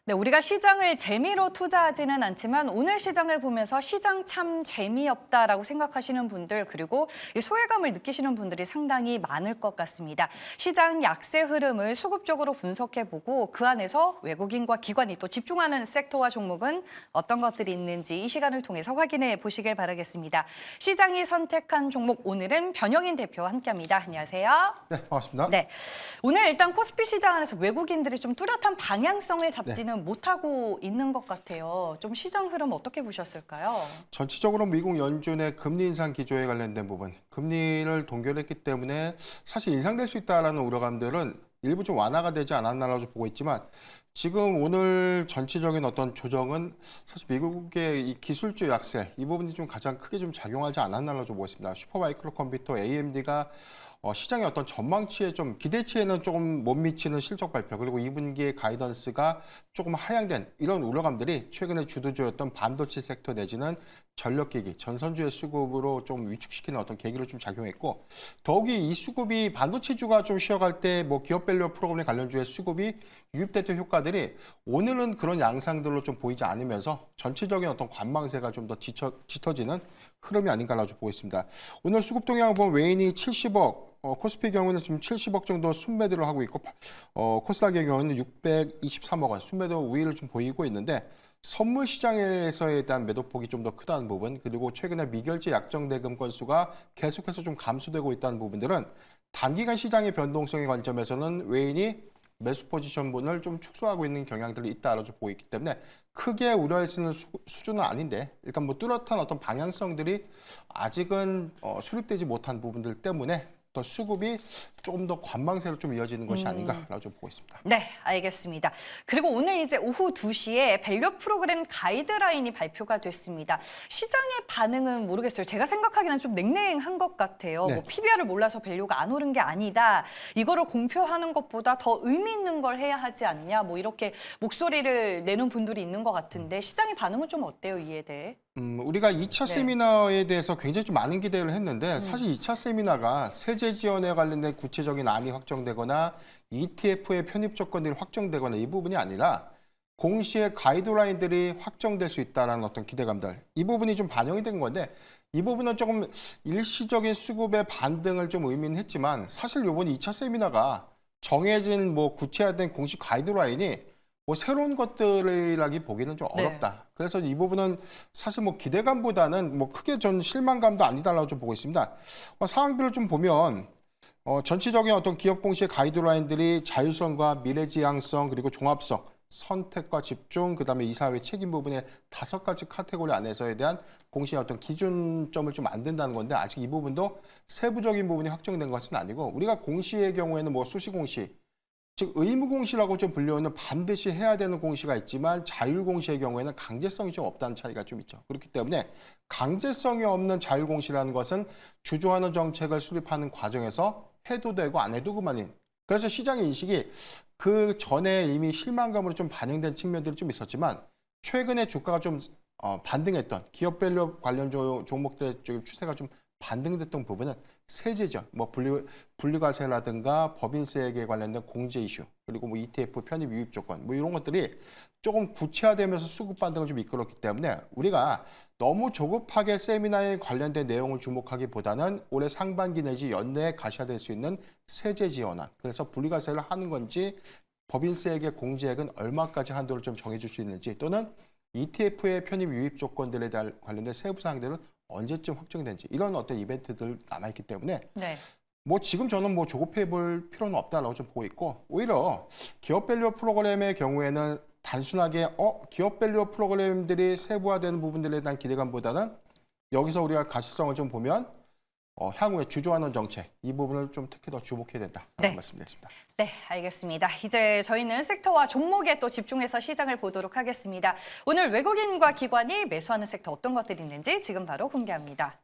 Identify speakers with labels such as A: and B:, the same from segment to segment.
A: 네, 우리가 시장을 재미로 투자하지는 않지만 오늘 시장을 보면서 시장 참 재미없다라고 생각하시는 분들 그리고 이 소외감을 느끼시는 분들이 상당히 많을 것 같습니다. 시장 약세 흐름을 수급적으로 분석해보고 그 안에서 외국인과 기관이 또 집중하는 섹터와 종목은 어떤 것들이 있는지 이 시간을 통해서 확인해 보시길 바라겠습니다. 시장이 선택한 종목 오늘은 변영인 대표와 함께합니다. 안녕하세요.
B: 네, 반갑습니다.
A: 네, 오늘 일단 코스피 시장 안에서 외국인들이 좀 뚜렷한 방향성을 잡지는
B: 네.
A: 못하고 있는 것 같아요. 좀 시장 흐름 어떻게 보셨을까요?
B: 전체적으로 미국 연준의 금리 인상 기조에 관련된 부분, 금리를 동결했기 때문에 사실 인상될 수 있다라는 우려감들은 일부 좀 완화가 되지 않았나라고 보고 있지만 지금 오늘 전체적인 어떤 조정은 사실 미국의 이 기술주 약세 이 부분이 좀 가장 크게 좀 작용하지 않았나라고 보고 있습니다. 슈퍼마이크로 컴퓨터 AMD가 시장의 어떤 전망치에 좀 기대치에는 조금 못 미치는 실적 발표 그리고 2분기의 가이던스가 조금 하향된 이런 우려감들이 최근에 주도주였던 반도체 섹터 내지는 전력기기, 전선주의 수급으로 좀 위축시키는 어떤 계기로 좀 작용했고 더욱이 이 수급이 반도체주가 좀 쉬어갈 때 뭐 기업밸류 프로그램 관련주의 수급이 유입됐던 효과들이 오늘은 그런 양상들로 좀 보이지 않으면서 전체적인 어떤 관망세가 좀 더 짙어지는 흐름이 아닌가라고 보고 있습니다. 오늘 수급 동향을 보면 외인이 70억, 코스피 경우는 지금 70억 정도 순매도를 하고 있고 코스닥의 경우는 623억 원 순매도 우위를 좀 보이고 있는데 선물 시장에서에 대한 매도폭이 좀 더 크다는 부분 그리고 최근에 미결제 약정 대금 건수가 계속해서 좀 감소되고 있다는 부분들은 단기간 시장의 변동성의 관점에서는 외인이 매수 포지션분을 좀 축소하고 있는 경향들이 있다라고 보고 있기 때문에 크게 우려할 는 수준은 아닌데 일단 뭐 뚜렷한 어떤 방향성들이 아직은 수립되지 못한 부분들 때문에 또 수급이 조금 더 관망세로 좀 이어지는 것이 아닌가라고 좀 보고 있습니다.
A: 네, 알겠습니다. 그리고 오늘 이제 오후 2시에 밸류 프로그램 가이드라인이 발표가 됐습니다. 시장의 반응은 모르겠어요. 제가 생각하기에는 좀 냉랭한 것 같아요.
B: 네.
A: 뭐 PBR을 몰라서 밸류가 안 오른 게 아니다. 이거를 공표하는 것보다 더 의미 있는 걸 해야 하지 않냐. 뭐 이렇게 목소리를 내는 분들이 있는 것 같은데 시장의 반응은 좀 어때요, 이에 대해?
B: 우리가 2차
A: 네.
B: 세미나에 대해서 굉장히 좀 많은 기대를 했는데 사실 2차 세미나가 세제 지원에 관련된 구체적인 안이 확정되거나 ETF의 편입 조건들이 확정되거나 이 부분이 아니라 공시의 가이드라인들이 확정될 수 있다는 어떤 기대감들 이 부분이 좀 반영이 된 건데 이 부분은 조금 일시적인 수급의 반등을 좀 의미는 했지만 사실 이번 2차 세미나가 정해진 뭐 구체화된 공식 가이드라인이 뭐 새로운 것들이라기 보기는 좀 어렵다.
A: 네.
B: 그래서 이 부분은 사실 뭐 기대감보다는 뭐 크게 전 실망감도 아니다라고 좀 보고 있습니다. 상황들을 좀 보면 전체적인 어떤 기업 공시의 가이드라인들이 자율성과 미래지향성 그리고 종합성, 선택과 집중, 그다음에 이사회 책임 부분의 5가지 카테고리 안에서에 대한 공시의 어떤 기준점을 좀 만든다는 건데 아직 이 부분도 세부적인 부분이 확정된 것은 아니고 우리가 공시의 경우에는 뭐 수시공시 즉 의무공시라고 좀 불리우는 반드시 해야 되는 공시가 있지만 자율공시의 경우에는 강제성이 좀 없다는 차이가 좀 있죠. 그렇기 때문에 강제성이 없는 자율공시라는 것은 주도하는 정책을 수립하는 과정에서 해도 되고 안 해도 그만인. 그래서 시장의 인식이 그 전에 이미 실망감으로 좀 반영된 측면들이 좀 있었지만 최근에 주가가 좀 반등했던 기업밸류 관련 종목들의 추세가 좀 반등됐던 부분은 세제죠. 뭐 분리과세라든가 법인세에 관련된 공제 이슈, 그리고 뭐 ETF 편입 유입 조건, 뭐 이런 것들이 조금 구체화되면서 수급 반등을 좀 이끌었기 때문에 우리가 너무 조급하게 세미나에 관련된 내용을 주목하기보다는 올해 상반기 내지 연내에 가셔야될 수 있는 세제 지원안, 그래서 분리과세를 하는 건지 법인세액의 공제액은 얼마까지 한도를 좀 정해줄 수 있는지 또는 ETF의 편입 유입 조건들에 대한 관련된 세부 사항들은 언제쯤 확정된지 이런 어떤 이벤트들 남아있기 때문에
A: 네.
B: 뭐 지금 저는 뭐 조급해 볼 필요는 없다라고 좀 보고 있고 오히려 기업밸류 프로그램의 경우에는 단순하게 기업밸류 프로그램들이 세부화되는 부분들에 대한 기대감보다는 여기서 우리가 가시성을 좀 보면 향후에 주도하는 정책 이 부분을 좀 특히 더 주목해야 된다라고
A: 네.
B: 말씀드리겠습니다.
A: 네, 알겠습니다. 이제 저희는 섹터와 종목에 또 집중해서 시장을 보도록 하겠습니다. 오늘 외국인과 기관이 매수하는 섹터 어떤 것들이 있는지 지금 바로 공개합니다.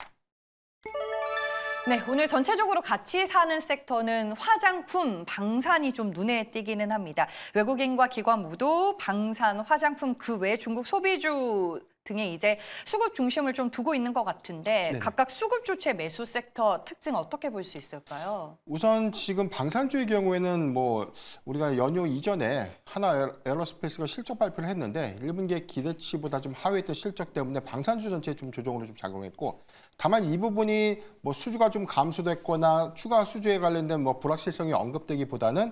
A: 네, 오늘 전체적으로 같이 사는 섹터는 화장품, 방산이 좀 눈에 띄기는 합니다. 외국인과 기관 모두 방산, 화장품 그 외 중국 소비주 등에 이제 수급 중심을 좀 두고 있는 것 같은데
B: 네네.
A: 각각 수급 주체 매수 섹터 특징 어떻게 볼 수 있을까요?
B: 우선 지금 방산주의 경우에는 뭐 우리가 연휴 이전에 하나 에어로스페이스가 실적 발표를 했는데 1분기에 기대치보다 좀 하회했던 실적 때문에 방산주 전체에 좀 조정으로 좀 작용했고, 다만 이 부분이 뭐 수주가 좀 감소됐거나 추가 수주에 관련된 뭐 불확실성이 언급되기보다는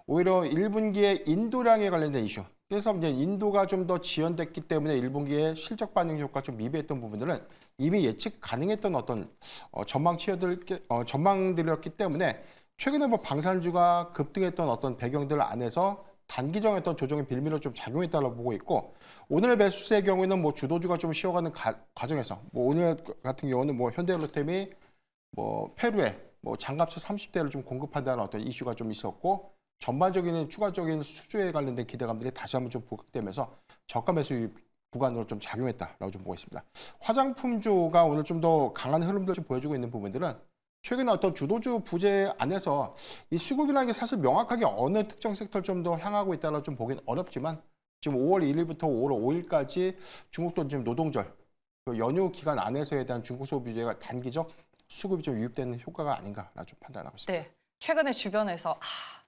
B: 오히려 1분기에 인도량에 관련된 이슈. 그래서 이제 인도가 좀 더 지연됐기 때문에 1분기에 실적 반영 효과 좀 미비했던 부분들은 이미 예측 가능했던 어떤 전망들이었기 때문에 최근에 뭐 방산주가 급등했던 어떤 배경들 안에서 단기적인 어떤 조정의 빌미로 좀 작용했다고 보고 있고, 오늘 매수세의 경우에는 뭐 주도주가 좀 쉬어가는 과정에서 뭐 오늘 같은 경우는 뭐 현대로템이 뭐 페루에 뭐 장갑차 30대를 좀 공급한다는 어떤 이슈가 좀 있었고, 전반적인 추가적인 수주에 관련된 기대감들이 다시 한번 좀 부각되면서 저가 매수 유입 구간으로 좀 작용했다라고 좀 보고 있습니다. 화장품주가 오늘 좀 더 강한 흐름들을 좀 보여주고 있는 부분들은 최근에 어떤 주도주 부재 안에서 이 수급이라는 게 사실 명확하게 어느 특정 섹터를 좀 더 향하고 있다고 좀 보기는 어렵지만, 지금 5월 1일부터 5월 5일까지 중국도 지금 노동절 그 연휴 기간 안에서에 대한 중국 소비주가 단기적 수급이 좀 유입되는 효과가 아닌가라고 좀 판단하고 있습니다.
A: 네, 최근에 주변에서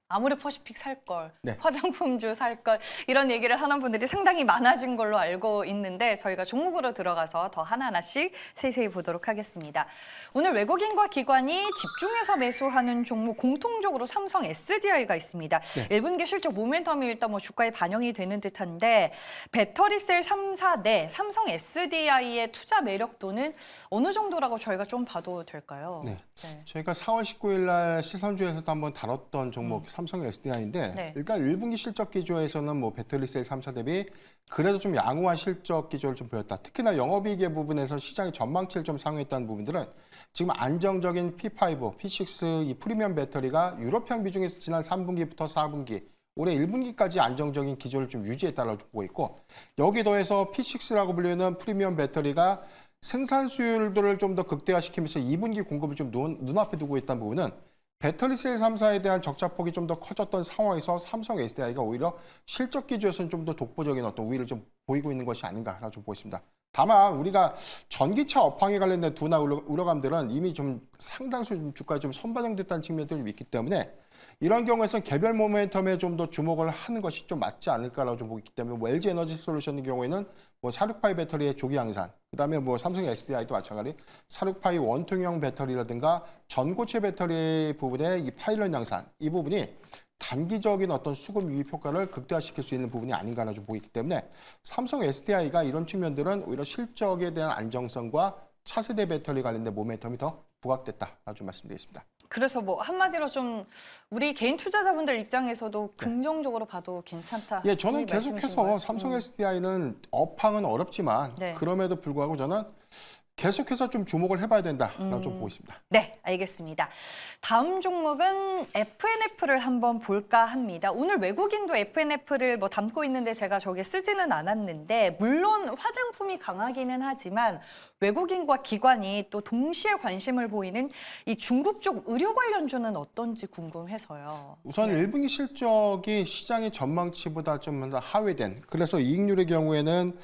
A: 아무리 퍼시픽 살 걸,
B: 네.
A: 화장품주 살 걸 이런 얘기를 하는 분들이 상당히 많아진 걸로 알고 있는데 저희가 종목으로 들어가서 더 하나하나씩 세세히 보도록 하겠습니다. 오늘 외국인과 기관이 집중해서 매수하는 종목 공통적으로 삼성 SDI가 있습니다.
B: 네.
A: 1분기 실적 모멘텀이 일단 뭐 주가에 반영이 되는 듯한데 배터리셀 3사 내 삼성 SDI의 투자 매력도는 어느 정도라고 저희가 좀 봐도 될까요?
B: 네.
A: 네.
B: 저희가 4월 19일 날 시선주에서도 한번 다뤘던 종목 삼성 SDI인데
A: 네.
B: 일단 1분기 실적 기조에서는 뭐 배터리셀 3사 대비 그래도 좀 양호한 실적 기조를 좀 보였다. 특히나 영업이익의 부분에서 시장의 전망치를 좀 상회했다는 부분들은 지금 안정적인 P5, P6 이 프리미엄 배터리가 유럽형 비중에서 지난 3분기부터 4분기 올해 1분기까지 안정적인 기조를 좀 유지했다고 보고 있고, 여기 더해서 P6라고 불리는 프리미엄 배터리가 생산 수율들을 좀 더 극대화시키면서 2분기 공급을 좀 눈앞에 두고 있다는 부분은 배터리셀 3사에 대한 적자폭이 좀 더 커졌던 상황에서 삼성 SDI가 오히려 실적 기조에서는 좀 더 독보적인 어떤 우위를 좀 보이고 있는 것이 아닌가라고 좀 보겠습니다. 다만 우리가 전기차 업황에 관련된 두나 우려감들은 이미 좀 상당수 좀 주가에 좀 선반영됐다는 측면들이 있기 때문에 이런 경우에서는 개별 모멘텀에 좀 더 주목을 하는 것이 좀 맞지 않을까라고 좀 보고 있기 때문에 뭐 LG 에너지 솔루션의 경우에는 뭐 468 배터리의 조기 양산, 그다음에 뭐 삼성 SDI도 마찬가지 468 원통형 배터리라든가 전고체 배터리 부분의 이 파일럿 양산, 이 부분이 단기적인 어떤 수급 유입 효과를 극대화시킬 수 있는 부분이 아닌가라고 좀 보고 있기 때문에 삼성 SDI가 이런 측면들은 오히려 실적에 대한 안정성과 차세대 배터리 관련된 모멘텀이 더 부각됐다라고 좀 말씀드리겠습니다.
A: 그래서 뭐 한마디로 좀 우리 개인 투자자분들 입장에서도 긍정적으로 봐도 괜찮다.
B: 예, 저는
A: 이 말씀이신
B: 계속해서
A: 거예요?
B: 삼성 SDI는 업황은 어렵지만
A: 네.
B: 그럼에도 불구하고 저는 계속해서 좀 주목을 해봐야 된다라고 좀 보고 있습니다.
A: 네, 알겠습니다. 다음 종목은 FNF를 한번 볼까 합니다. 오늘 외국인도 FNF를 뭐 담고 있는데 제가 저게 쓰지는 않았는데 물론 화장품이 강하기는 하지만 외국인과 기관이 또 동시에 관심을 보이는 이 중국 쪽 의료 관련주는 어떤지 궁금해서요.
B: 우선 1분기 실적이 시장의 전망치보다 좀 더 하회된, 그래서 이익률의 경우에는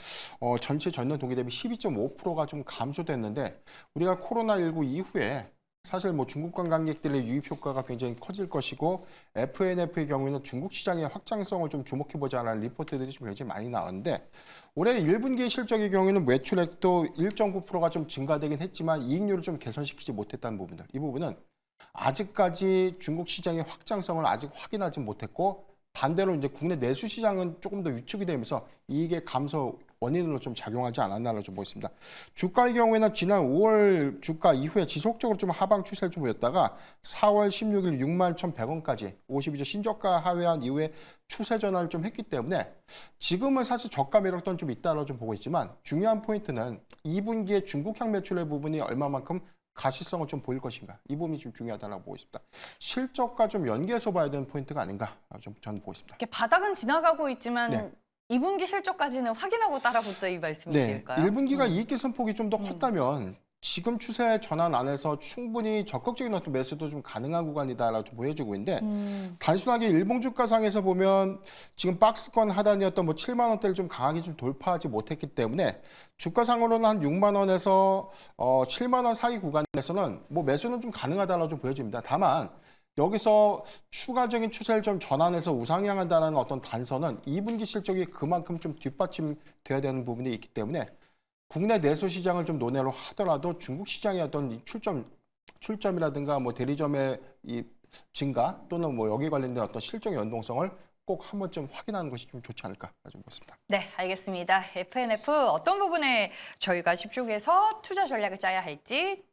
B: 전체 전년 동기 대비 12.5%가 좀 감소됐는데, 우리가 코로나19 이후에 사실 뭐 중국 관광객들의 유입 효과가 굉장히 커질 것이고 FNF의 경우에는 중국 시장의 확장성을 좀 주목해보자라는 리포트들이 좀 굉장히 많이 나왔는데, 올해 1분기 실적의 경우에는 매출액도 1.9%가 좀 증가되긴 했지만 이익률을 좀 개선시키지 못했다는 부분들, 이 부분은 아직까지 중국 시장의 확장성을 아직 확인하지 못했고, 반대로 이제 국내 내수 시장은 조금 더 위축이 되면서 이익의 감소 원인으로 좀 작용하지 않았나를 좀 보겠습니다. 주가의 경우에는 지난 5월 주가 이후에 지속적으로 좀 하방 추세를 좀 보였다가 4월 16일 61,100원까지 52주 신저가 하회한 이후에 추세 전환을 좀 했기 때문에 지금은 사실 저가 매력도 좀 있다고 좀 보고 있지만, 중요한 포인트는 2분기에 중국향 매출의 부분이 얼마만큼 가시성을 좀 보일 것인가, 이 부분이 좀 중요하다고 보고 있습니다. 실적과 좀 연계해서 봐야 되는 포인트가 아닌가 좀 저는 보고 있습니다.
A: 이렇게 바닥은 지나가고 있지만
B: 네.
A: 2분기 실적까지는 확인하고 따라붙자 이
B: 네,
A: 말씀이실까요?
B: 1분기가 이익 개선폭이 좀 더 컸다면 지금 추세 전환 안에서 충분히 적극적인 어떤 매수도 좀 가능한 구간이다라고 좀 보여주고 있는데 단순하게 일봉 주가상에서 보면 지금 박스권 하단이었던 뭐 7만 원대를 좀 강하게 좀 돌파하지 못했기 때문에 주가상으로는 한 6만 원에서 7만 원 사이 구간에서는 뭐 매수는 좀 가능하다라고 좀 보여집니다. 다만 여기서 추가적인 추세를 좀 전환해서 우상향한다는 어떤 단서는 2분기 실적이 그만큼 좀 뒷받침돼야 되는 부분이 있기 때문에 국내 내수 시장을 좀 논외로 하더라도 중국 시장의 어떤 이 출점이라든가 뭐 대리점의 이 증가 또는 뭐 여기 관련된 어떤 실적 연동성을 꼭 한 번쯤 확인하는 것이 좀 좋지 않을까 좀 보겠습니다.
A: 네, 알겠습니다. FNF 어떤 부분에 저희가 집중해서 투자 전략을 짜야 할지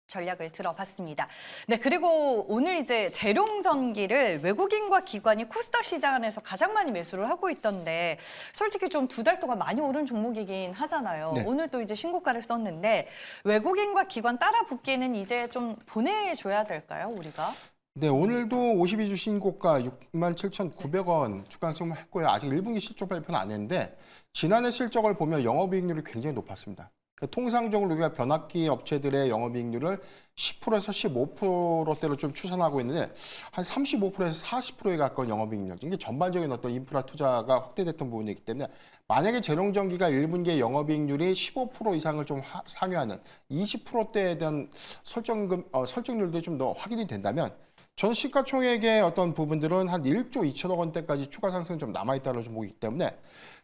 A: 전략을 들어봤습니다. 네, 그리고 오늘 이제 재룡전기를 외국인과 기관이 코스닥 시장 안에서 가장 많이 매수를 하고 있던데 솔직히 좀 2달 동안 많이 오른 종목이긴 하잖아요.
B: 네. 오늘
A: 또 이제 신고가를 썼는데 외국인과 기관 따라 붙기는 이제 좀 보내줘야 될까요, 우리가?
B: 네, 오늘도 52주 신고가 67,900원 주가상승을 했고요. 아직 1분기 실적 발표는 안 했는데 지난해 실적을 보면 영업이익률이 굉장히 높았습니다. 그러니까 통상적으로 우리가 변압기 업체들의 영업이익률을 10%에서 15%대로 좀 추산하고 있는데 한 35%에서 40%에 가까운 영업이익률. 이게 전반적인 어떤 인프라 투자가 확대됐던 부분이기 때문에 만약에 재룡전기가 1분기의 영업이익률이 15% 이상을 좀 상회하는 20%대에 대한 설정률도 좀 더 확인이 된다면 저는 시가총액의 어떤 부분들은 한 1조 2천억 원대까지 추가 상승 좀 남아있다고 좀 보기 때문에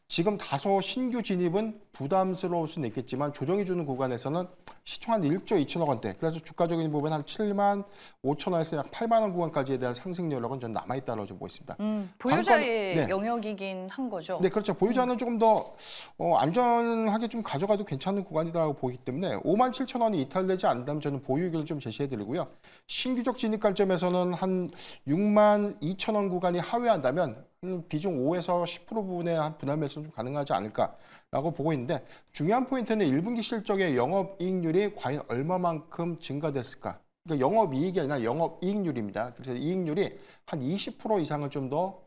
B: 지금 다소 신규 진입은 부담스러울 수는 있겠지만 조정이 주는 구간에서는 시총 한 1조 2천억 원대, 그래서 주가적인 부분 한 7만 5천 원에서 약 8만 원 구간까지에 대한 상승 여력은 좀 남아있다고 좀 보겠습니다.
A: 보유자의
B: 네.
A: 영역이긴 한 거죠.
B: 네, 그렇죠. 보유자는 조금 더 안전하게 좀 가져가도 괜찮은 구간이라고 보기 때문에 5만 7천 원이 이탈되지 않는다면 저는 보유익을 좀 제시해드리고요. 신규적 진입 관점에서는 한 6만 2천 원 구간이 하회한다면 비중 5에서 10% 부분의 한 분할 매수는 좀 가능하지 않을까라고 보고 있는데 중요한 포인트는 1분기 실적의 영업이익률이 과연 얼마만큼 증가됐을까? 그러니까 영업이익이 아니라 영업이익률입니다. 그래서 이익률이 한 20% 이상을 좀 더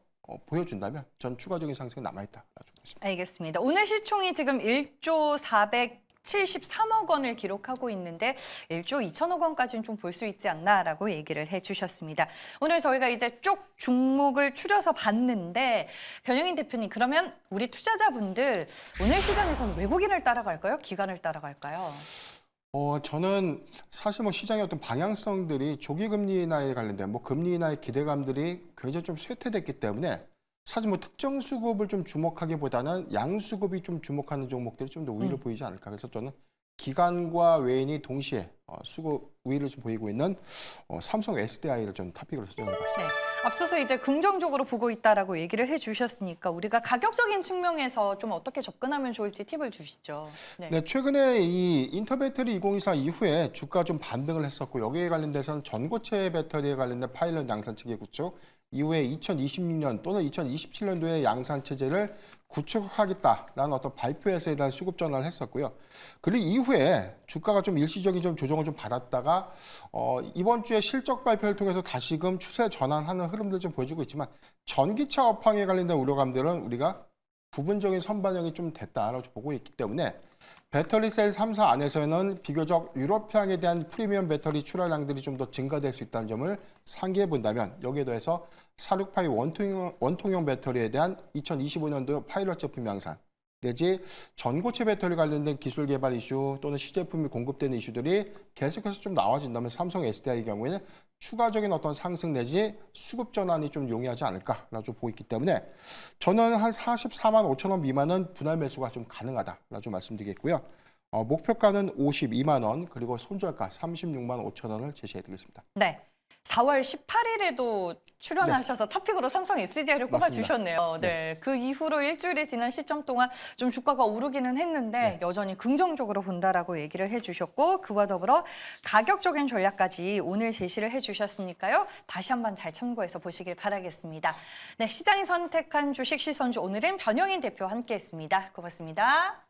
B: 보여준다면 전 추가적인 상승이 남아있다라고 보겠습니다.
A: 알겠습니다. 오늘 시총이 지금 1조 473억 원을 기록하고 있는데 1조 2천억 원까지는 좀 볼 수 있지 않나라고 얘기를 해주셨습니다. 오늘 저희가 이제 쭉 종목을 추려서 봤는데 변영인 대표님, 그러면 우리 투자자분들 오늘 시장에서는 외국인을 따라갈까요? 기관을 따라갈까요?
B: 저는 사실 뭐 시장의 어떤 방향성들이 조기 금리 인하에 관련된 뭐 금리 인하의 기대감들이 굉장히 좀 쇠퇴됐기 때문에 사실 뭐 특정 수급을 좀 주목하기보다는 양수급이 좀 주목하는 종목들이 좀 더 우위를 보이지 않을까. 그래서 저는 기관과 외인이 동시에 수급 우위를 좀 보이고 있는 삼성 SDI를 좀 토픽으로 선정해봤습니다.
A: 네. 앞서서 이제 긍정적으로 보고 있다라고 얘기를 해주셨으니까 우리가 가격적인 측면에서 좀 어떻게 접근하면 좋을지 팁을 주시죠.
B: 네, 최근에 이 인터배터리 2024 이후에 주가 좀 반등을 했었고 여기에 관련돼서는 전고체 배터리에 관련된 파일럿 양산 체계 구축 이후에 2026년 또는 2027년도에 양산 체제를 구축하겠다라는 어떤 발표에서에 대한 수급 전환을 했었고요. 그리고 이후에 주가가 좀 일시적인 좀 조정을 좀 받았다가 이번 주에 실적 발표를 통해서 다시금 추세 전환하는 흐름들 좀 보여주고 있지만 전기차 업황에 관련된 우려감들은 우리가 부분적인 선반영이 좀 됐다라고 보고 있기 때문에 배터리셀 3사 안에서는 비교적 유럽향에 대한 프리미엄 배터리 출하량들이 좀 더 증가될 수 있다는 점을 상기해 본다면 여기에 더해서 468 원통형 배터리에 대한 2025년도 파일럿 제품 양산 내지 전고체 배터리 관련된 기술 개발 이슈 또는 시제품이 공급되는 이슈들이 계속해서 좀 나와진다면 삼성 SDI의 경우에는 추가적인 어떤 상승 내지 수급 전환이 좀 용이하지 않을까라고 좀 보고 있기 때문에 저는 한 44만 5천 원 미만은 분할 매수가 좀 가능하다라고 좀 말씀드리겠고요. 목표가는 52만 원 그리고 손절가 36만 5천 원을 제시해드리겠습니다.
A: 네. 4월 18일에도 출연하셔서 토픽으로 삼성 SDI를 꼽아주셨네요. 네. 그 이후로 일주일이 지난 시점 동안 좀 주가가 오르기는 했는데 여전히 긍정적으로 본다라고 얘기를 해주셨고 그와 더불어 가격적인 전략까지 오늘 제시를 해주셨으니까요. 다시 한번 잘 참고해서 보시길 바라겠습니다. 네, 시장이 선택한 주식 시선주 오늘은 변영인 대표와 함께했습니다. 고맙습니다.